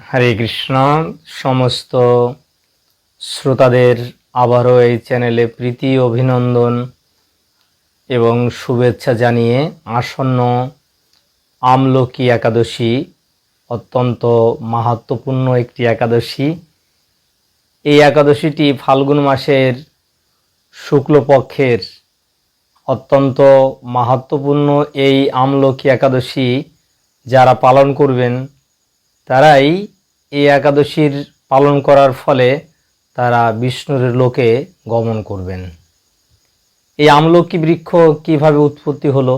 হরে কৃষ্ণ। সমস্ত শ্রোতাদের আবারও এই চ্যানেলে প্রীতি অভিনন্দন এবং শুভেচ্ছা জানিয়ে আসন্ন আমলকি একাদশী অত্যন্ত মাহাত্ম্যপূর্ণ একটি একাদশী। এই একাদশীটি ফাল্গুন মাসের শুক্লপক্ষের অত্যন্ত মাহাত্ম্যপূর্ণ এই আমলকি একাদশী যারা পালন করবেন তারাই এই একাদশীর পালন করার ফলে তারা বিষ্ণুর লোকে গমন করবেন। এই আমলকি বৃক্ষ কিভাবে উৎপত্তি হলো?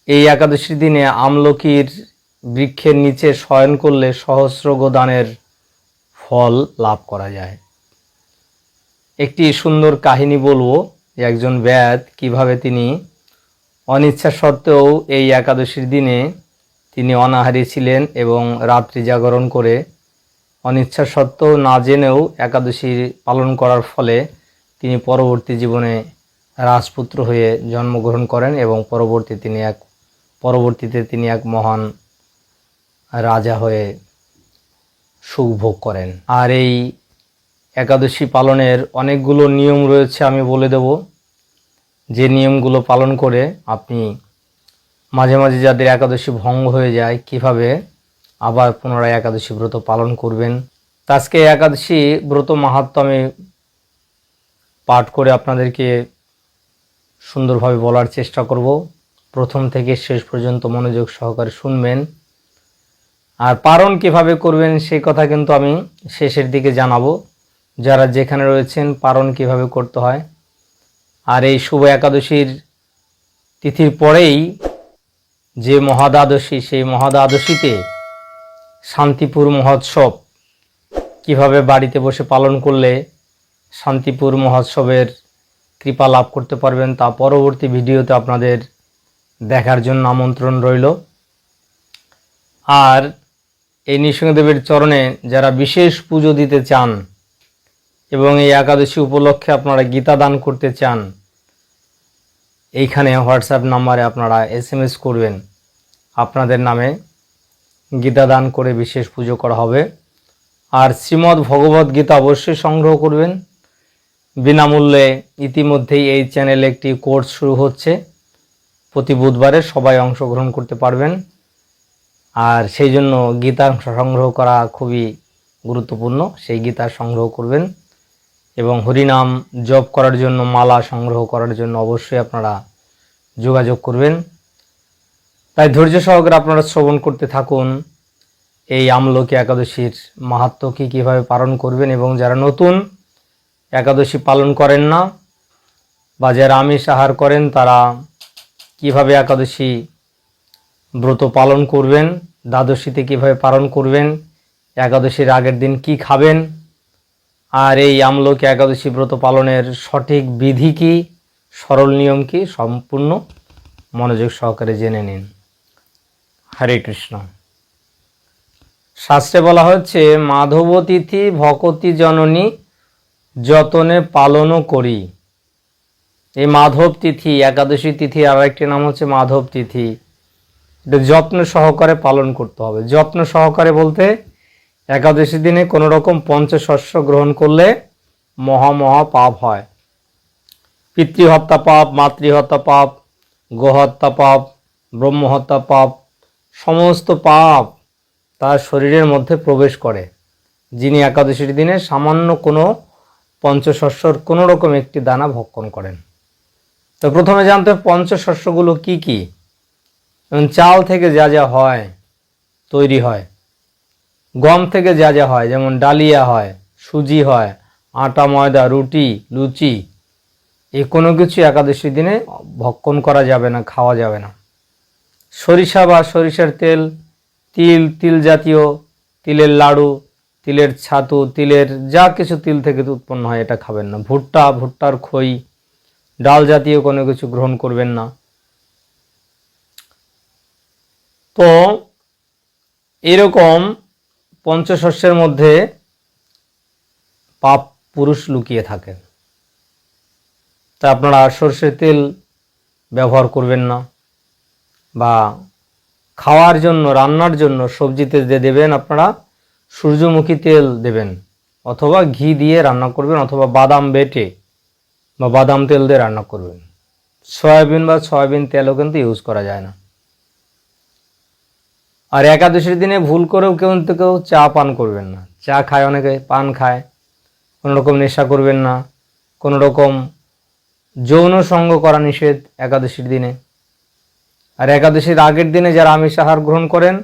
এই একাদশীর দিনে আমলকির বৃক্ষের নিচে শয়ন করলে সহস্র গোদানের ফল লাভ করা যায়। একটি সুন্দর কাহিনী বলবো, একজন ব্যাদ কিভাবে তিনি অনিচ্ছা সত্ত্বেও এই একাদশীর দিনে তিনি অনাহারী ছিলেন এবং রাত্রি জাগরণ করে অনিচ্ছা সত্ত্বেও না জেনেও একাদশী পালন করার ফলে তিনি পরবর্তী জীবনে রাজপুত্র হয়ে জন্মগ্রহণ করেন এবং পরবর্তীতে তিনি এক মহান রাজা হয়ে সুখ ভোগ করেন। আর এই একাদশী পালনের অনেকগুলো নিয়ম রয়েছে, আমি বলে দেব। যে নিয়মগুলো পালন করে আপনি মাঝে মাঝে যাদের একাদশী ভঙ্গ হয়ে যায় কিভাবে আবার পুনরায় একাদশী ব্রত পালন করবেন। আজকে একাদশী ব্রত মাহাত্ম্য আমি পাঠ করে আপনাদেরকে সুন্দরভাবে বলার চেষ্টা করব। প্রথম থেকে শেষ পর্যন্ত মনোযোগ সহকারে শুনবেন। আর পালন কিভাবে করবেন সেই কথা কিন্তু আমি শেষের দিকে জানাবো। যারা যেখানে রয়েছেন পালন কিভাবে করতে হয়। আর এই শুভ একাদশীর তিথির পরেই যে মহাদ্বাদশী, সেই মহাদ্বাদশীতে শান্তিপুর মহোৎসব কিভাবে বাড়িতে বসে পালন করলে শান্তিপুর মহোৎসবের কৃপা লাভ করতে পারবেন তা পরবর্তী ভিডিওতে আপনাদের দেখার জন্য আমন্ত্রণ রইল। আর এই নৃসিংহদেবের চরণে যারা বিশেষ পুজো দিতে চান এবং এই একাদশী উপলক্ষে আপনারা গীতা দান করতে চান, এইখানে হোয়াটসঅ্যাপ নাম্বারে আপনারা SMS করবেন। আপনাদের নামে গীতা দান করে বিশেষ পুজো করা হবে। আর শ্রীমদ্ ভগবদ্ গীতা অবশ্যই সংগ্রহ করবেন বিনামূল্যে। ইতিমধ্যেই এই চ্যানেলে একটি কোর্স শুরু হচ্ছে, প্রতি বুধবারে সবাই অংশগ্রহণ করতে পারবেন। আর সেই জন্য গীতা সংগ্রহ করা খুবই গুরুত্বপূর্ণ। সেই গীতা সংগ্রহ করবেন এবং হরিনাম জপ করার জন্য মালা সংগ্রহ করার জন্য অবশ্যই আপনারা যোগাযোগ করবেন। তাই ধৈর্য সহকারে আপনারা শ্রবণ করতে থাকুন এই আমলকি একাদশীর মাহাত্ম্য কীভাবে পালন করবেন এবং যারা নতুন একাদশী পালন করেন না বা যারা আমিষ আহার করেন তারা কিভাবে একাদশী ব্রত পালন করবেন, দ্বাদশীতে কিভাবে পালন করবেন, একাদশীর আগের দিন কি খাবেন, আর এই আমলকি একাদশী ব্রত পালনের সঠিক বিধি কি, সরল নিয়ম কি, সম্পূর্ণ মনোযোগ সহকারে জেনে নিন। হরে কৃষ্ণ। শাস্ত্রে বলা হচ্ছে মাধব তিথি ভকতি জননী যতনে পালনও করি। এই মাধব তিথি, একাদশী তিথি আর একটি নাম হচ্ছে মাধব তিথি। এটা যত্ন সহকারে পালন করতে হবে। যত্ন সহকারে বলতে একাদশী দিনে কোনো রকম পঞ্চশস্য গ্রহণ করলে মহা পাপ হয়। পিতৃহত্যা পাপ, মাতৃহত্যা পাপ, গোহত্যা পাপ, ব্রহ্মহত্যা পাপ, সমস্ত পাপ তার শরীরের মধ্যে প্রবেশ করে যিনি একাদশীর দিনে সামান্য কোনো পঞ্চশস্যর কোনো রকম একটি দানা ভক্ষণ করেন। তো প্রথমে জানতে হবে পঞ্চশস্যগুলো কি কি। চাল থেকে যা যা হয় তৈরি হয়, গম থেকে যা যা হয় যেমন ডালিয়া হয়, সুজি হয়, আটা, ময়দা, রুটি, লুচি, এই কোনো কিছু একাদশীর দিনে ভক্ষণ করা যাবে না, খাওয়া যাবে না। সরিষা বা সরিষার তেল, তিল, তিল জাতীয়, তিলের লাড়ু, তিলের ছাতু, তিলের যা কিছু তিল থেকে উৎপন্ন হয় এটা খাবেন না। ভুট্টা, ভুট্টার খই, ডাল জাতীয় কোনো কিছু গ্রহণ করবেন না। তো এরকম পঞ্চশস্যের মধ্যে পাপ পুরুষ লুকিয়ে থাকে। তা আপনারা সর্ষের তেল ব্যবহার করবেন না বা খাওয়ার জন্য, রান্নার জন্য সবজিতে দিয়ে দেবেন আপনারা সূর্যমুখী তেল দেবেন, অথবা ঘি দিয়ে রান্না করবেন, অথবা বাদাম বেটে বা বাদাম তেল দিয়ে রান্না করবেন। সয়াবিন বা সয়াবিন তেলও কিন্তু ইউজ করা যায় না। আর একাদশীর দিনে ভুল করেও কেউ চা পান করবেন না। চা খায় অনেকে, পান খায়। কোনো রকম নেশা করবেন না। কোনো রকম যৌন সঙ্গ করা নিষেধ একাদশীর দিনে। আর একাদশীর আগের দিনে যারা আমিষ আহার গ্রহণ করেন,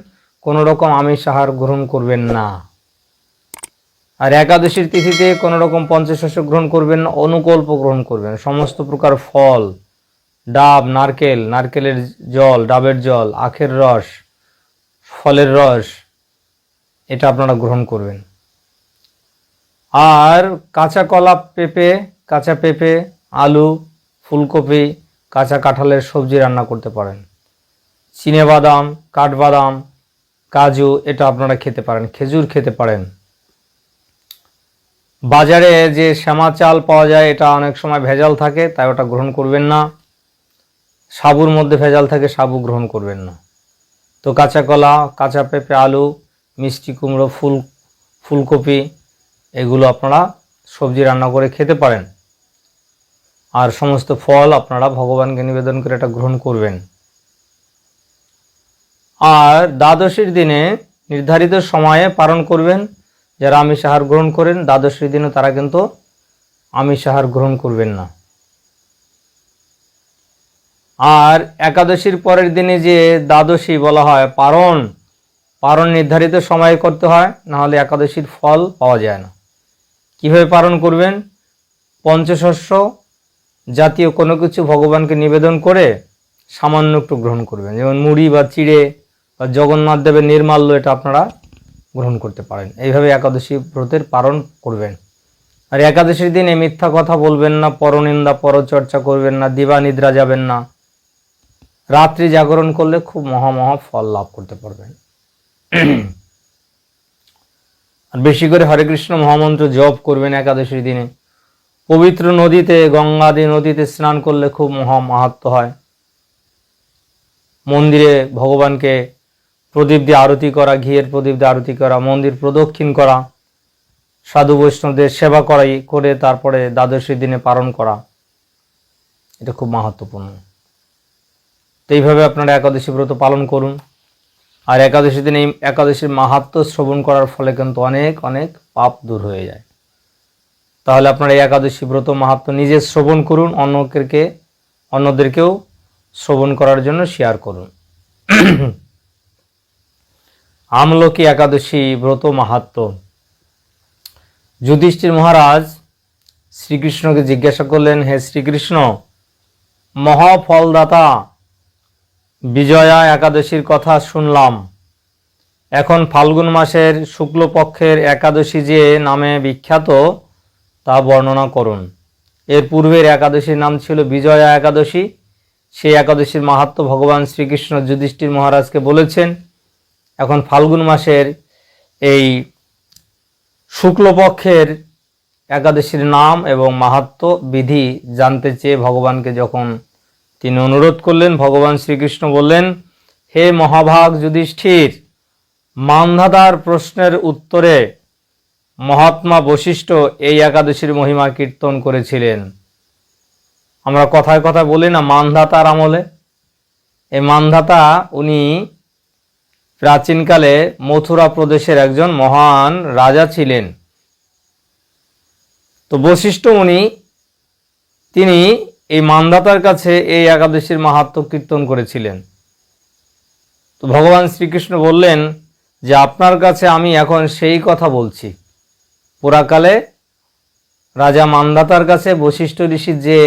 কোনো রকম আমিষ আহার গ্রহণ করবেন না। আর একাদশীর তিথিতে কোনো রকম পঞ্চশস্য গ্রহণ করবেন না, অনুকল্প গ্রহণ করবেন। সমস্ত প্রকার ফল, ডাব, নারকেল, নারকেলের জল, ডাবের জল, আখের রস, ফলের রস, এটা আপনারা গ্রহণ করবেন। আর কাঁচা কলা, কাঁচা পেঁপে, আলু, ফুলকপি, কাঁচা কাঁঠালের সবজি রান্না করতে পারেন। চিনেবাদাম, কাঠবাদাম, কাজু, এটা আপনারা খেতে পারেন। খেজুর খেতে পারেন। বাজারে যে শ্যামা চাল পাওয়া যায়, এটা অনেক সময় ভেজাল থাকে, তাই ওটা গ্রহণ করবেন না। সাবুর মধ্যে ভেজাল থাকে, সাবু গ্রহণ করবেন না। তো কাঁচা কলা, কাঁচা পেঁপে, আলু, মিষ্টি কুমড়ো, ফুলকপি, এগুলো আপনারা সবজি রান্না করে খেতে পারেন। আর সমস্ত ফল আপনারা ভগবানকে নিবেদন করে এটা গ্রহণ করবেন। আর দ্বাদশীর দিনে নির্ধারিত সময়ে পালন করবেন। যারা আমিষ আহার গ্রহণ করেন, দ্বাদশীর দিনে তারা কিন্তু আমিষ আহার গ্রহণ করবেন না। আর একাদশীর পরের দিনে যে দ্বাদশী বলা হয়, পারণ নির্ধারিত সময়ে করতে হয়, নাহলে একাদশীর ফল পাওয়া যায় না। কীভাবে পালন করবেন? পঞ্চশস্য জাতীয় কোনো কিছু ভগবানকে নিবেদন করে সামান্য একটু গ্রহণ করবেন। যেমন মুড়ি বা চিড়ে বা জগন্নাথ দেবের নির্মাল্য, এটা আপনারা গ্রহণ করতে পারেন। এইভাবে একাদশী ব্রতের পালন করবেন। আর একাদশীর দিনে মিথ্যা কথা বলবেন না, পরনিন্দা পরচর্চা করবেন না, দিবানিদ্রা যাবেন না। রাত্রি জাগরণ করলে খুব মহা ফল লাভ করতে পারবেন। আর বেশি করে হরে কৃষ্ণ মহামন্ত্র জপ করবেন একাদশীর দিনে। পবিত্র নদীতে, গঙ্গাদি নদীতে স্নান করলে খুব মাহাত্ম্য হয়। মন্দিরে ভগবানকে প্রদীপ দিয়ে আরতি করা, ঘিয়ের প্রদীপ দিয়ে আরতি করা, মন্দির প্রদক্ষিণ করা, সাধু বৈষ্ণবদের সেবা করে তারপরে দ্বাদশীর দিনে পালন করা, এটা খুব মাহাত্ম্যপূর্ণ। তো এইভাবে আপনারা একাদশী ব্রত পালন করুন। আর একাদশীর দিনে একাদশীর মাহাত্ম্য শ্রবণ করার ফলে কিন্তু অনেক পাপ দূর হয়ে যায়। তাহলে আপনারা এই একাদশী ব্রত মাহাত্ম্য নিজে শ্রবণ করুন, অন্যদেরকেও শ্রবণ করার জন্য শেয়ার করুন। আমলকি একাদশী ব্রত মাহাত্ম্য। যুধিষ্ঠির মহারাজ শ্রীকৃষ্ণকে জিজ্ঞাসা করলেন, হে শ্রীকৃষ্ণ, মহাফলদাতা বিজয়া একাদশীর কথা শুনলাম। এখন ফাল্গুন মাসের শুক্লপক্ষের একাদশী যে নামে বিখ্যাত, তা বর্ণনা করুন। এর পূর্বের একাদশীর নাম ছিল বিজয়া একাদশী। সেই একাদশীর মাহাত্ম্য ভগবান শ্রীকৃষ্ণ যুধিষ্ঠির মহারাজকে বলেছেন। এখন ফাল্গুন মাসের এই শুক্লপক্ষের একাদশীর নাম এবং মাহাত্ম্য বিধি জানতে চেয়ে ভগবানকে যখন তিনি অনুরোধ করলেন, ভগবান শ্রীকৃষ্ণ বললেন, হে মহাভাগ যুধিষ্ঠির, মান্ধাতার প্রশ্নের উত্তরে মহাত্মা বশিষ্ঠ এই একাদশীর মহিমা কীর্তন করেছিলেন। আমরা কথায় বলি না, মান্ধাতার আমলে। এই মান্ধাতা উনি প্রাচীনকালে মথুরা প্রদেশের একজন মহান রাজা ছিলেন। তো বশিষ্ঠ মুনি তিনি এই মান্ধাতার কাছে এই একাদশীর মাহাত্ম্য কীর্তন করেছিলেন। তো ভগবান শ্রীকৃষ্ণ বললেন যে আপনার কাছে আমি এখন সেই কথা বলছি। পুরাকালে রাজা মান্ধাতার কাছে বশিষ্ঠ ঋষি যে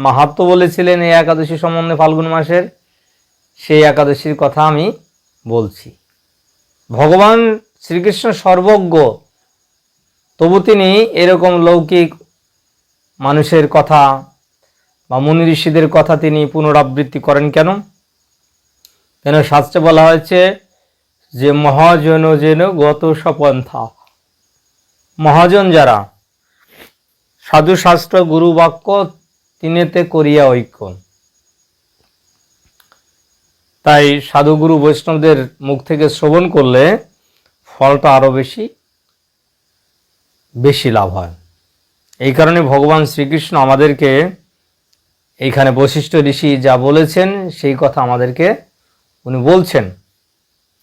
মাহাত্ম্য বলেছিলেন এই একাদশী সম্বন্ধে ফাল্গুন মাসের, সেই একাদশীর কথা আমি বলছি। ভগবান শ্রীকৃষ্ণ সর্বজ্ঞ, তবু তিনি এরকম লৌকিক মানুষের কথা বা মুনি ঋষিদের কথা তিনি পুনরাবৃত্তি করেন কেন? কেন শাস্ত্রে বলা হয়েছে যে মহাজন যেন গত সপন্থা। মহাজন যারা, সাধু শাস্ত্র গুরু বাক্য তিনেতে করিয়া ঐক্য। তাই সাধুগুরু বৈষ্ণবদের মুখ থেকে শ্রবণ করলে ফলটা আরো বেশি বেশি লাভ হয়। এই কারণে ভগবান শ্রীকৃষ্ণ আমাদেরকে এইখানে বশিষ্ঠ ঋষি যা বলেছেন সেই কথা আমাদেরকে উনি বলছেন।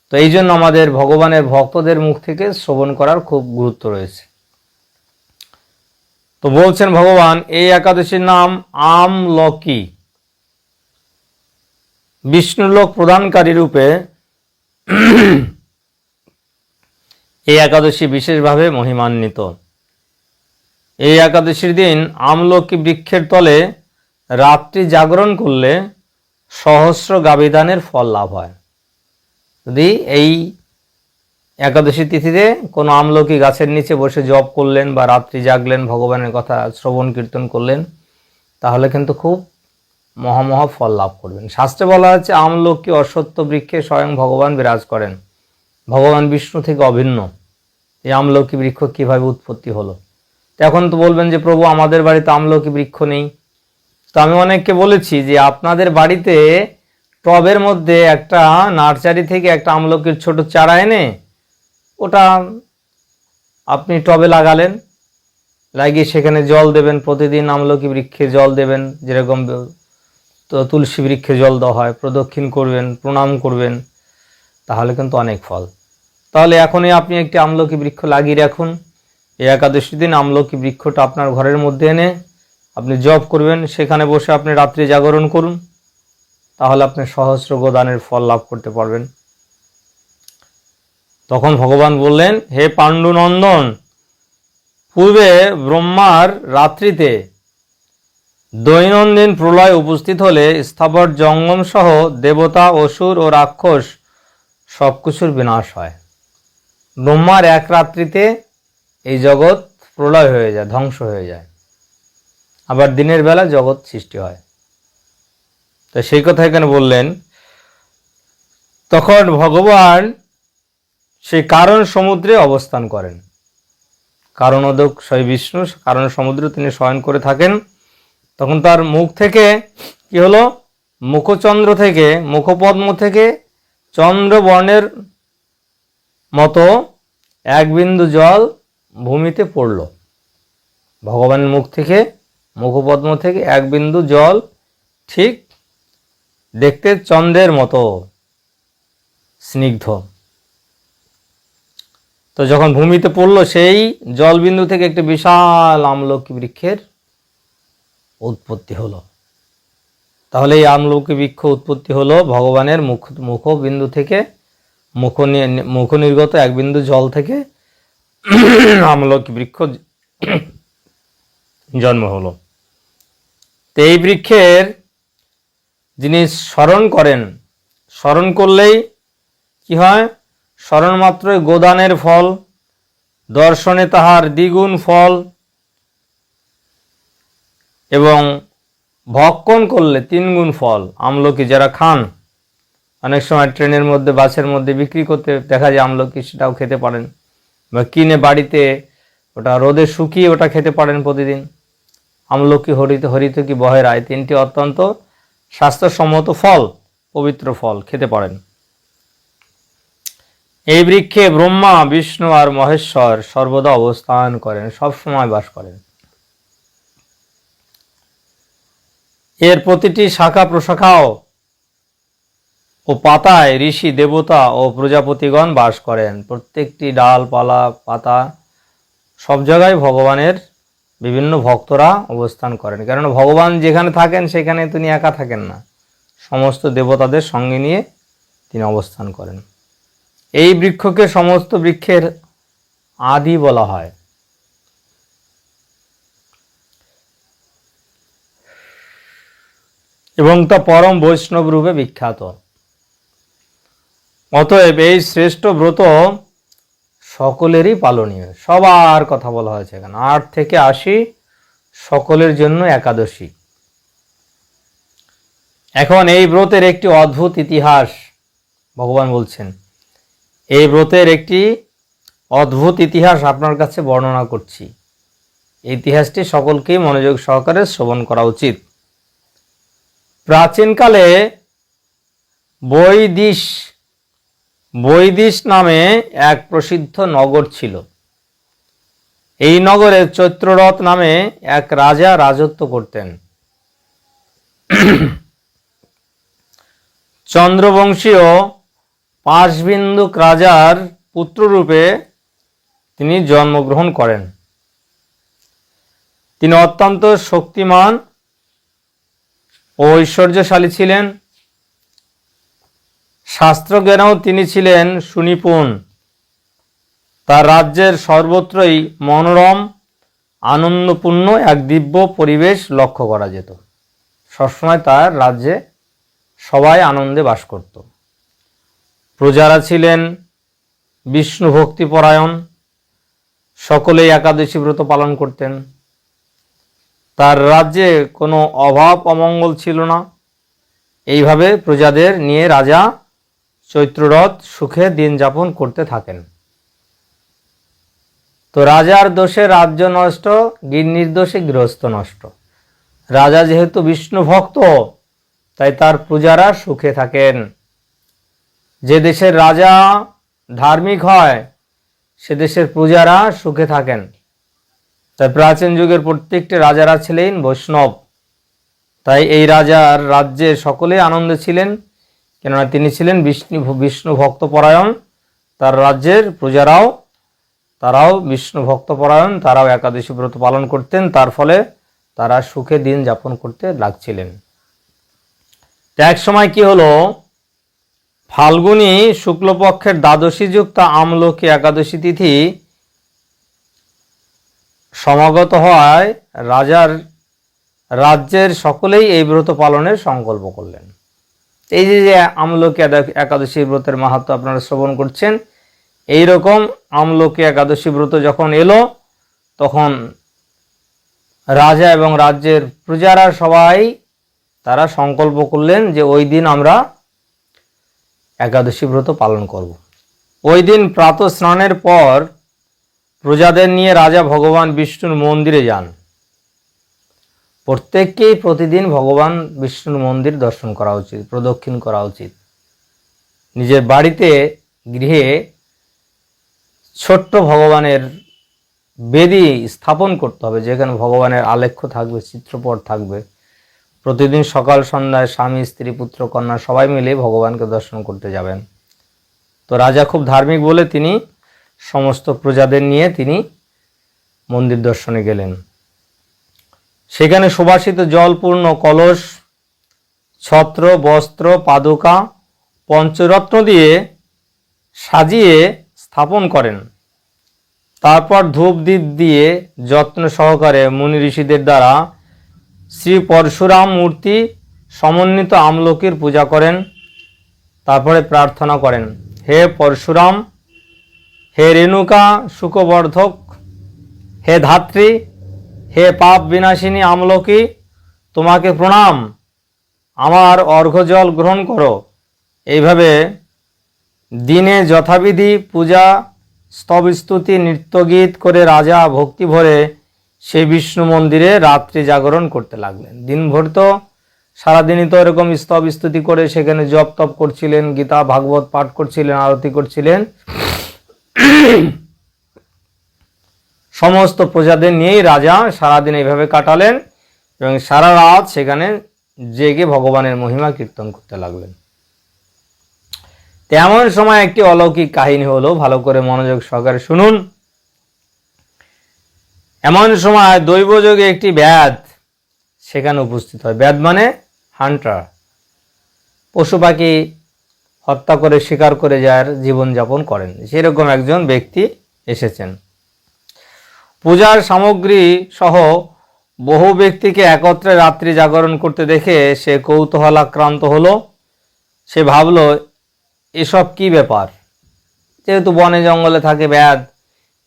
তো এই জন্য আমাদের ভগবানের ভক্তদের মুখ থেকে শ্রবণ করার খুব গুরুত্ব রয়েছে। তো বলছেন ভগবান, এই একাদশীর নাম আমলকি। বিষ্ণুলোক প্রদানকারী রূপে এই একাদশী বিশেষভাবে মহিমান্বিত। এই একাদশীর দিন আমলকি বৃক্ষের তলে রাত্রি জাগরণ করলে সহস্র গাবিদানের ফল লাভ হয়। যদি এই একাদশী তিথিতে কোনো আমলকি গাছের নিচে বসে জপ করলেন বা রাত্রি জাগলেন, ভগবানের কথা শ্রবণ কীর্তন করলেন, তাহলে কিন্তু খুব মহামহা ফল লাভ করবেন। শাস্ত্রে বলা হচ্ছে আমলকি অশ্বত্থ বৃক্ষে স্বয়ং ভগবান বিরাজ করেন, ভগবান বিষ্ণু থেকে অভিন্ন। এই আমলকি বৃক্ষ কিভাবে উৎপত্তি হলো? এখন তো বলবেন যে প্রভু আমাদের বাড়িতে আমলকি বৃক্ষ নেই। তো আমি অনেককে বলেছি যে আপনাদের বাড়িতে টবের মধ্যে একটা নার্সারি থেকে একটা আমলকির ছোট চারা এনে ওটা আপনি টবে লাগালেন, লাগিয়ে সেখানে জল দেবেন, প্রতিদিন আমলকি বৃক্ষে জল দেবেন, যেরকম তো তুলসী বৃক্ষে জল দেওয়া হয়, প্রদক্ষিণ করবেন, প্রণাম করবেন, তাহলে কিন্তু অনেক ফল। তাহলে এখনই আপনি একটি আমলকি বৃক্ষ লাগিয়ে রাখুন। এই একাদশী দিন আমলকি বৃক্ষটা আপনার ঘরের মধ্যে এনে আপনি জপ করবেন, সেখানে বসে আপনি রাত্রি জাগরণ করুন, তাহলে আপনি সহস্র গোদানের ফল লাভ করতে পারবেন। তখন ভগবান বললেন, হে পাণ্ডুনন্দন, পূর্বে ব্রহ্মার রাত্রিতে দৈনন্দিন প্রলয় উপস্থিত হলে স্থাবর জঙ্গম সহ দেবতা, অসুর ও রাক্ষস সবকিছুর বিনাশ হয়। ব্রহ্মার এক রাত্রিতে এই জগৎ প্রলয় হয়ে যায়, ধ্বংস হয়ে যায়, আবার দিনের বেলা জগৎ সৃষ্টি হয়। তো সেই কথা এখানে বললেন। তখন ভগবান সেই কারণ সমুদ্রে অবস্থান করেন। কারণোদক সেই বিষ্ণু কারণ সমুদ্রে তিনি শয়ন করে থাকেন। তখন তার মুখ থেকে কি হলো, মুখচন্দ্র থেকে, মুখপদ্ম থেকে চন্দ্রবর্ণের মতো এক বিন্দু জল ভূমিতে পড়ল। ভগবানের মুখ থেকে, মুখপদ্ম থেকে এক বিন্দু জল ঠিক দেখতে চন্দ্রের মতো স্নিগ্ধ। তো যখন ভূমিতে পড়ল, সেই জলবিন্দু থেকে একটি বিশাল আমলকি বৃক্ষের উৎপত্তি হলো। তাহলে এই আমলকি বৃক্ষ উৎপত্তি হলো ভগবানের মুখবিন্দু থেকে, মুখ নির্গত এক বিন্দু জল থেকে আমলকি বৃক্ষ জন্ম হলো। তো এই বৃক্ষের যিনি স্মরণ করেন, স্মরণ করলেই কি হয়, স্মরণ মাত্রই গোদানের ফল, দর্শনে তাহার দ্বিগুণ ফল, এবং ভক্ষণ করলে 3 গুণ ফল। আমলকি যারা খান, অনেক সময় ট্রেনের মধ্যে, বাসের মধ্যে বিক্রি করতে দেখা যায় আমলকি, সেটাও খেতে পারেন, বা কিনে বাড়িতে ওটা রোদে শুকিয়ে ওটা খেতে পারেন প্রতিদিন। আমলকি, হরিতকি, বহেরা, এই 3টি অত্যন্ত স্বাস্থ্যসম্মত ফল, পবিত্র ফল, খেতে পারেন। এই বৃক্ষে ব্রহ্মা, বিষ্ণু আর মহেশ্বর সর্বদা অবস্থান করেন, সব সময় বাস করেন। এর প্রতিটি শাখা প্রশাখাও ও পাতায় ঋষি, দেবতা ও প্রজাপতিগণ বাস করেন। প্রত্যেকটি ডালপালা, পাতা, সব জায়গায় ভগবানের বিভিন্ন ভক্তরা অবস্থান করেন। কারণ ভগবান যেখানে থাকেন সেখানে তিনি একা থাকেন না, সমস্ত দেবতাদের সঙ্গে নিয়ে তিনি অবস্থান করেন। এই বৃক্ষকে সমস্ত বৃক্ষের আদি বলা হয়। এবং তা পরম বৈষ্ণব রূপে বিখ্যাত। অতএব এই শ্রেষ্ঠ ব্রত সকলেরই পালনীয়। সবার কথা বলা হয়েছে এখানে, 8 থেকে 80 সকলের জন্য একাদশী। এখন এই ব্রতের একটি অদ্ভুত ইতিহাস ভগবান বলছেন। এই ব্রতের একটি অদ্ভুত ইতিহাস আপনার কাছে বর্ণনা করছি। এই ইতিহাসটি সকলকেই মনোযোগ সহকারে শ্রবণ করা উচিত। প্রাচীনকালে বৈদিশ বৈদিশ নামে এক প্রসিদ্ধ নগর ছিল। এই নগরে চৈত্ররথ নামে এক রাজা রাজত্ব করতেন। চন্দ্রবংশীয় পাশবিন্দুক রাজার পুত্ররূপে তিনি জন্মগ্রহণ করেন। তিনি অত্যন্ত শক্তিমান ও ঐশ্বর্যশালী ছিলেন। শাস্ত্রজ্ঞানেও তিনি ছিলেন সুনিপুণ। তার রাজ্যের সর্বত্রই মনোরম আনন্দপূর্ণ এক দিব্য পরিবেশ লক্ষ্য করা যেত। সবসময় তার রাজ্যে সবাই আনন্দে বাস করত। প্রজারা ছিলেন বিষ্ণু ভক্তিপরায়ণ, সকলেই একাদশী ব্রত পালন করতেন। তার রাজ্যে কোনো অভাব অমঙ্গল ছিল না। এইভাবে প্রজাদের নিয়ে রাজা চৈত্ররথ সুখে দিন যাপন করতে থাকেন। তো রাজার দোষে রাজ্য নষ্ট, গিন্নির দোষে গৃহস্থ নষ্ট। রাজা যেহেতু বিষ্ণু ভক্ত, তাই তার প্রজারা সুখে থাকেন। যে দেশের রাজা ধার্মিক হয়, সে দেশের প্রজারা সুখে থাকেন। তাই প্রাচীন যুগের প্রত্যেকটি রাজারা ছিলেন বৈষ্ণব। তাই এই রাজার রাজ্যে সকলেই আনন্দে ছিলেন, কেননা তিনি ছিলেন বিষ্ণু ভক্তপরায়ণ। তার রাজ্যের প্রজারাও তারাও বিষ্ণু ভক্তপরায়ণ, তারাও একাদশী ব্রত পালন করতেন। তার ফলে তারা সুখে দিন যাপন করতে লাগছিলেন। এক সময় কি হলো, ফাল্গুনী শুক্লপক্ষের দ্বাদশী যুক্ত আমলকি একাদশী তিথি সমাগত হওয়ায় রাজ্যের সকলেই এই ব্রত পালনের সংকল্প করলেন। এই যে আমলকি একাদশী ব্রতের মাহাত্ম্য আপনারা শ্রবণ করছেন, এই রকম আমলকি একাদশী ব্রত যখন এলো, তখন রাজা এবং রাজ্যের প্রজারা সবাই তারা সংকল্প করলেন যে ওই দিন আমরা একাদশী ব্রত পালন করব। ওই দিন প্রাতঃ স্নানের পর প্রজাদের নিয়ে রাজা ভগবান বিষ্ণুর মন্দিরে যান। প্রত্যেককেই প্রতিদিন ভগবান বিষ্ণুর মন্দির দর্শন করা উচিত, প্রদক্ষিণ করা উচিত। নিজের বাড়িতে গৃহে ছোট্ট ভগবানের বেদি স্থাপন করতে হবে, যেখানে ভগবানের আলেখ্য থাকবে, চিত্রপট থাকবে। প্রতিদিন সকাল সন্ধ্যায় স্বামী স্ত্রী পুত্র কন্যা সবাই মিলে ভগবানকে দর্শন করতে যাবেন। তো রাজা খুব ধার্মিক বলে তিনি সমস্ত প্রজাদের নিয়ে তিনি মন্দির দর্শনে গেলেন। সেখানে সুবাসিত জলপূর্ণ কলস, ছত্র, বস্ত্র, পাদুকা, পঞ্চরত্ন দিয়ে সাজিয়ে স্থাপন করেন। তারপর ধূপ দ্বীপ দিয়ে যত্ন সহকারে মুনি ঋষিদের দ্বারা শ্রী পরশুরাম মূর্তি সমন্বিত আমলকির পূজা করেন। তারপরে প্রার্থনা করেন, হে পরশুরাম, হে রেণুকা সুখবর্ধক, হে ধাত্রী, হে পাপ বিনাশিনী আমলকি, তোমাকে প্রণাম, আমার অর্ঘ্যজল গ্রহণ করো। এইভাবে দিনে যথাবিধি পূজা, স্তব স্তুতি, নৃত্যগীত করে রাজা ভক্তি ভরে সেই বিষ্ণু মন্দিরে রাত্রি জাগরণ করতে লাগলেন। দিনভর তো সারাদিনই তো এরকম স্তব স্তুতি করে সেখানে জপ তপ করছিলেন, গীতা ভাগবত পাঠ করছিলেন, আরতি করছিলেন। সমস্ত প্রজাদের নিয়েই রাজা সারাদিন এইভাবে কাটালেন এবং সারা রাত সেখানে জেগে ভগবানের মহিমা কীর্তন করতে লাগলেন। তেমন সময় একটি অলৌকিক কাহিনী হলো, ভালো করে মনোযোগ সহকারে শুনুন। এমন সময় দৈবযোগে একটি ব্যাধ সেখানে উপস্থিত হয়। ব্যাধ মানে হান্টার, পশু পাখি হত্যা করে শিকার করে যার জীবনযাপন করেন, সেরকম একজন ব্যক্তি এসেছেন। পূজার সামগ্রী সহ বহু ব্যক্তিকে একত্রে রাত্রি জাগরণ করতে দেখে সে কৌতূহলাক্রান্ত হলো। সে ভাবল, এসব কি ব্যাপার? যেহেতু বনে জঙ্গলে থাকে ব্যাধ,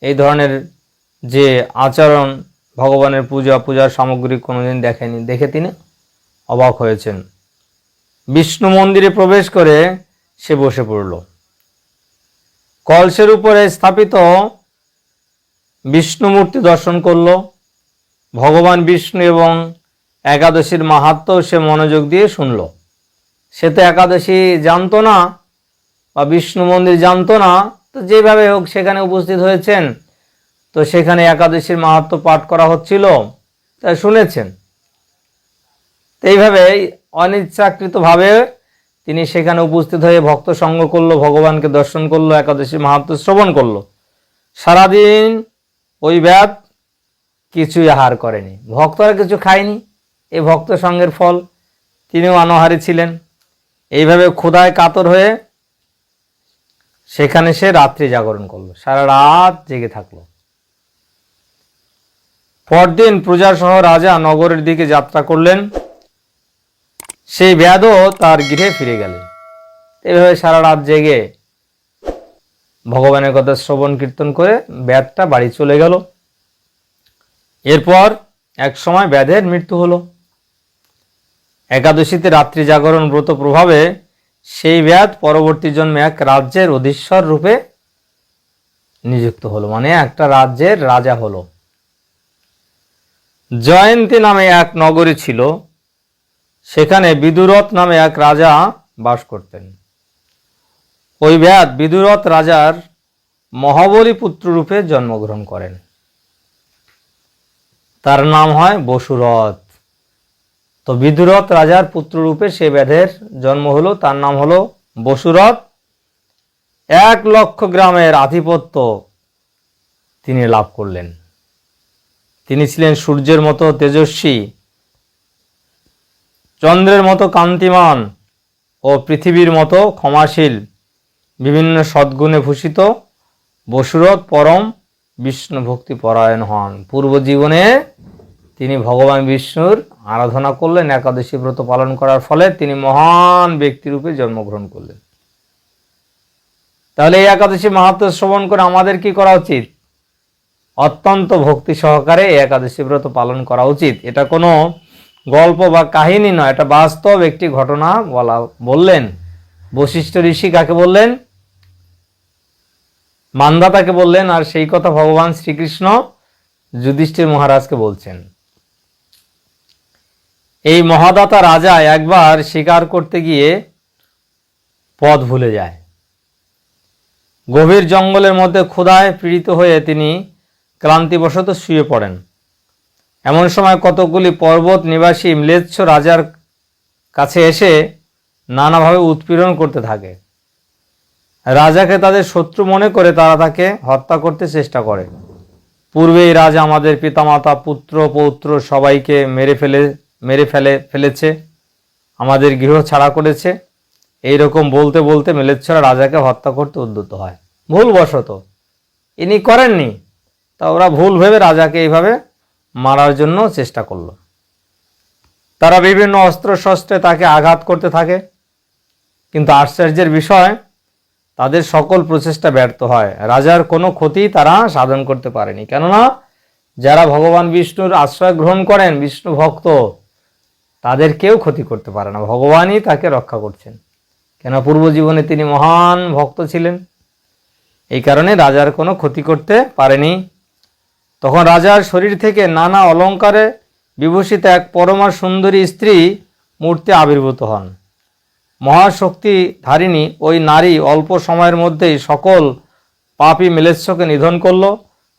এই ধরনের যে আচরণ, ভগবানের পূজার সামগ্রী কোনোদিন দেখেনি। দেখে তিনি অবাক হয়েছেন। বিষ্ণু মন্দিরে প্রবেশ করে সে বসে পড়ল। কলসের উপরে স্থাপিত বিষ্ণু মূর্তি দর্শন করল। ভগবান বিষ্ণু এবং একাদশীর মাহাত্ম্য সে মনোযোগ দিয়ে শুনল। সে তো একাদশী জানতো না বা বিষ্ণু মন্দির জানতো না, তো যেভাবে হোক সেখানে উপস্থিত হয়েছেন, তো সেখানে একাদশীর মাহাত্ম্য পাঠ করা হচ্ছিল, তা শুনেছেন। তো এইভাবে অনিচ্ছাকৃতভাবে তিনি সেখানে উপস্থিত হয়ে ভক্ত সঙ্গ করলো, ভগবানকে দর্শন করলো, একাদশী মাহাত্ম্য শ্রবণ করলো। সারাদিন ওই ব্যাধ কিছুই আহার করেনি, ভক্তরা কিছু খায়নি, এই ভক্ত সঙ্গের ফল। তিনিও অনাহারী ছিলেন। এইভাবে ক্ষুধায় কাতর হয়ে সেখানে সে রাত্রি জাগরণ করলো, সারা রাত জেগে থাকলো। পরদিন প্রজাসহ রাজা নগরের দিকে যাত্রা করলেন। সেই ব্যাধও তার গৃহে ফিরে গেলেন। এইভাবে সারা রাত জেগে ভগবানের কথা শ্রবণ কীর্তন করে ব্যাধটা বাড়ি চলে গেল। এরপর এক সময় ব্যাধের মৃত্যু হলো। একাদশীতে রাত্রি জাগরণ ব্রত প্রভাবে সেই ব্যাধ পরবর্তী জন্মে এক রাজ্যের অধীশ্বর রূপে নিযুক্ত হলো, মানে একটা রাজ্যের রাজা হলো। জয়ন্তী নামে এক নগরী ছিল, সেখানে বিদুরথ নামে এক রাজা বাস করতেন। ওই ব্যাধ বিদুরথ রাজার মহাবলী পুত্র রূপে জন্মগ্রহণ করেন। তার নাম হয় বসুরথ। তো বিদুরথ রাজার পুত্র রূপে সে ব্যাধের জন্ম হলো, তার নাম হলো বসুরথ। 1,00,000 গ্রামের আধিপত্য তিনি লাভ করলেন। তিনি ছিলেন সূর্যের মতো তেজস্বী, চন্দ্রের মতো কান্তিমান ও পৃথিবীর মতো ক্ষমাশীল, বিভিন্ন সদ্গুণে ভূষিত বসুরথ পরম বিষ্ণু ভক্তি পরায়ণ হন। পূর্ব জীবনে তিনি ভগবান বিষ্ণুর আরাধনা করলেন, একাদশী ব্রত পালন করার ফলে তিনি মহান ব্যক্তিরূপে জন্মগ্রহণ করলেন। তাহলে এই একাদশী মাহাত্ম্য শ্রবণ করে আমাদের কি করা উচিত? অত্যন্ত ভক্তি সহকারে এই একাদশী ব্রত পালন করা উচিত। এটা কোনো গল্প বা কাহিনী নয়, এটা বাস্তব একটি ঘটনা বললেন। বশিষ্ঠ ঋষি কাকে বললেন? মান্ধাতাকে বললেন, আর সেই কথা ভগবান শ্রীকৃষ্ণ যুধিষ্ঠির মহারাজকে বলছেন। এই মহাদাতা রাজা একবার শিকার করতে গিয়ে পথ ভুলে যায়। গভীর জঙ্গলের মধ্যে ক্ষুধায় পীড়িত হয়ে তিনি ক্লান্তিবশত শুয়ে পড়েন। এমন সময় কতকগুলি পর্বত নিবাসী ম্লেচ্ছ রাজার কাছে এসে নানাভাবে উৎপীড়ন করতে থাকে। রাজাকে তাদের শত্রু মনে করে তারা তাকে হত্যা করতে চেষ্টা করে। পূর্বেই রাজা আমাদের পিতামাতা পুত্র পৌত্র সবাইকে মেরে ফেলেছে, আমাদের গৃহ ছাড়া করেছে, এইরকম বলতে বলতে ম্লেচ্ছরা রাজাকে হত্যা করতে উদ্যত হয়। ভুলবশত, ইনি করেননি, তা ওরা ভুল ভেবে রাজাকে এইভাবে মারার জন্য চেষ্টা করলো। তারা বিভিন্ন অস্ত্র শস্ত্রে তাকে আঘাত করতে থাকে, কিন্তু আশ্চর্যের বিষয় তাদের সকল প্রচেষ্টা ব্যর্থ হয়। রাজার কোনো ক্ষতি তারা সাধন করতে পারেনি, কেননা যারা ভগবান বিষ্ণুর আশ্রয় গ্রহণ করেন, বিষ্ণু ভক্ত, তাদের কেউ ক্ষতি করতে পারে না, ভগবানই তাকে রক্ষা করছেন। কেন? পূর্ব জীবনে তিনি মহান ভক্ত ছিলেন, এই কারণে রাজার কোনো ক্ষতি করতে পারেনি। তখন রাজার শরীর থেকে নানা অলঙ্কারে বিভূষিত এক পরমা সুন্দরী স্ত্রী মূর্তি আবির্ভূত হন। মহাশক্তি ধারিণী ওই নারী অল্প সময়ের মধ্যেই সকল পাপী ম্লেচ্ছকে নিধন করল।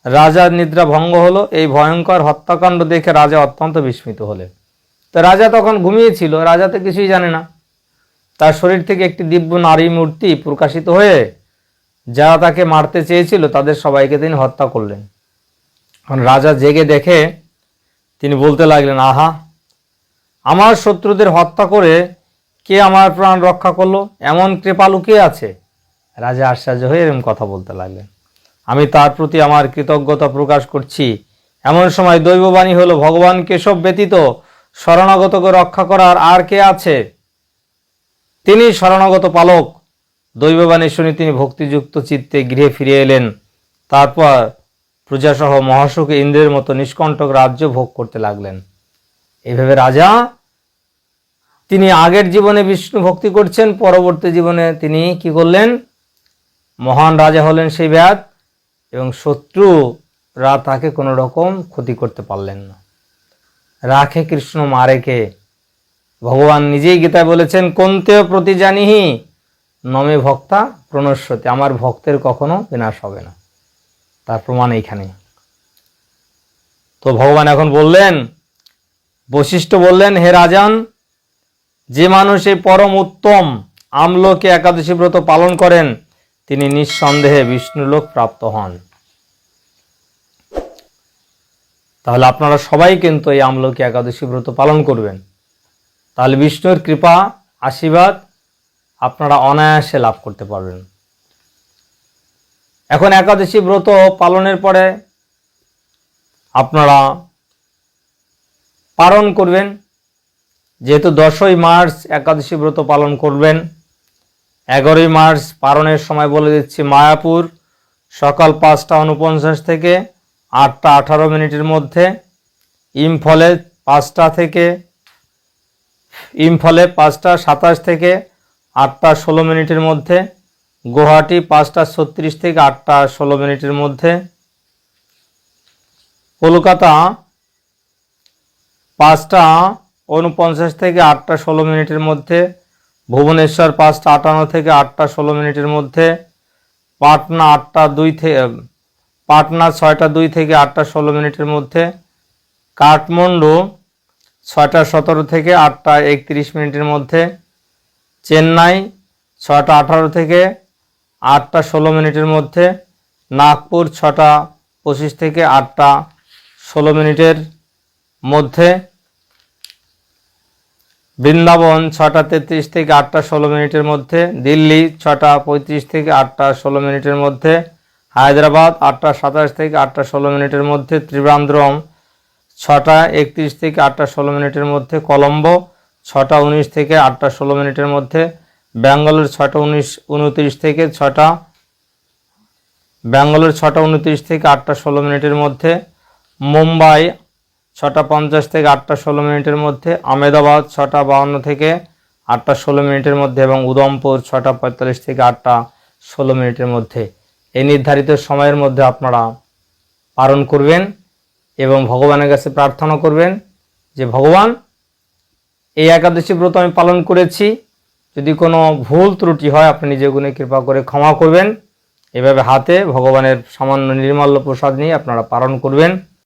রাজার নিদ্রা ভঙ্গ হলো। এই ভয়ঙ্কর হত্যাকাণ্ড দেখে রাজা অত্যন্ত বিস্মিত হলেন। তো রাজা তখন ঘুমিয়েছিল, রাজা তো কিছুই জানে না। তার শরীর থেকে একটি দিব্য নারী মূর্তি প্রকাশিত হয়ে যারা তাকে মারতে চেয়েছিল তাদের সবাইকে তিনি হত্যা করলেন। রাজা জেগে দেখে তিনি বলতে লাগলেন, আহা, আমার শত্রুদের হত্যা করে কে আমার প্রাণ রক্ষা করলো? এমন কৃপালু কে আছে? রাজা আশ্চর্য হয়ে এরকম কথা বলতে লাগলেন। আমি তার প্রতি আমার কৃতজ্ঞতা প্রকাশ করছি। এমন সময় দৈববাণী হলো, ভগবান কেশব ব্যতীত শরণাগতকে রক্ষা করার আর কে আছে? তিনি শরণাগত পালক। দৈববাণী শুনে তিনি ভক্তিযুক্ত চিত্তে গৃহে ফিরে এলেন। তারপর প্রজাসহ মহাসুখে ইন্দ্রের মতো নিষ্কণ্টক রাজ্য ভোগ করতে লাগলেন। এইভাবে রাজা তিনি আগের জীবনে বিষ্ণু ভক্তি করছেন, পরবর্তী জীবনে তিনি কি করলেন? মহান রাজা হলেন সেই ব্যাধ, এবং শত্রুরা তাকে কোনো রকম ক্ষতি করতে পারলেন না। রাখে কৃষ্ণ মারে কে, ভগবান নিজেই গীতায় বলেছেন কোন্তেয় প্রতিজানিহি নমে ভক্তা প্রণশ্যতে, আমার ভক্তের কখনো বিনাশ হবে না। তার প্রমাণ এইখানে। তো ভগবান এখন বললেন, বশিষ্ঠ বললেন, হে রাজন, যে মানুষ এই পরম উত্তম আমলোকে একাদশী ব্রত পালন করেন তিনি নিঃসন্দেহে বিষ্ণুলোক প্রাপ্ত হন। তাহলে আপনারা সবাই কিন্তু এই আমলোকে একাদশী ব্রত পালন করবেন, তাহলে বিষ্ণুর কৃপা আশীর্বাদ আপনারা অনায়াসে লাভ করতে পারবেন। এখন একাদশী ব্রত পালনের পরে আপনারা পালন করবেন, যেহেতু 10ই মার্চ একাদশী ব্রত পালন করবেন। 11ই মার্চ পালনের সময় বলে দিচ্ছি, মায়াপুর সকাল 5:49 থেকে 8:18 মধ্যে, ইম্ফলে 5:27 থেকে 8:16 মধ্যে, গুয়াহাটি 5:36 থেকে 8:16 মধ্যে, কলকাতা 5:49 থেকে 8:16 মধ্যে, ভুবনেশ্বর 5:58 থেকে 8:16 মধ্যে, পাটনা 6:02 থেকে 8:16 মধ্যে, কাঠমান্ডু 6:17 থেকে 8:31 মধ্যে, চেন্নাই 6:18 থেকে 8:16 মধ্যে, নাগপুর 6:25 থেকে 8:16 মধ্যে, বৃন্দাবন 6:33 থেকে 8:16 মধ্যে, দিল্লি 6:35 থেকে 8:16 মধ্যে, হায়দ্রাবাদ 8:27 থেকে 8:16 মধ্যে, ত্রিবান্দ্রম 6:31 থেকে 8:16 মধ্যে, কলম্বো 6:19 থেকে 8:16 মধ্যে, ব্যাঙ্গালোর 6:29 থেকে 8:16 মধ্যে, মুম্বাই 6:50 থেকে 8:16 মধ্যে, আহমেদাবাদ 6:52 থেকে 8:16 মধ্যে এবং উদমপুর 6:45 থেকে 8:16 মধ্যে। এই নির্ধারিত সময়ের মধ্যে আপনারা পালন করবেন এবং ভগবানের কাছে প্রার্থনা করবেন যে ভগবান, এই একাদশী ব্রত আমি পালন করেছি, যদি কোনো ভুল ত্রুটি হয় আপনি নিজে গুণে কৃপা করে ক্ষমা করবেন। এভাবে হাতে ভগবানের সামান্য নির্মাল্য প্রসাদ নিয়ে আপনারা পালন করবেন।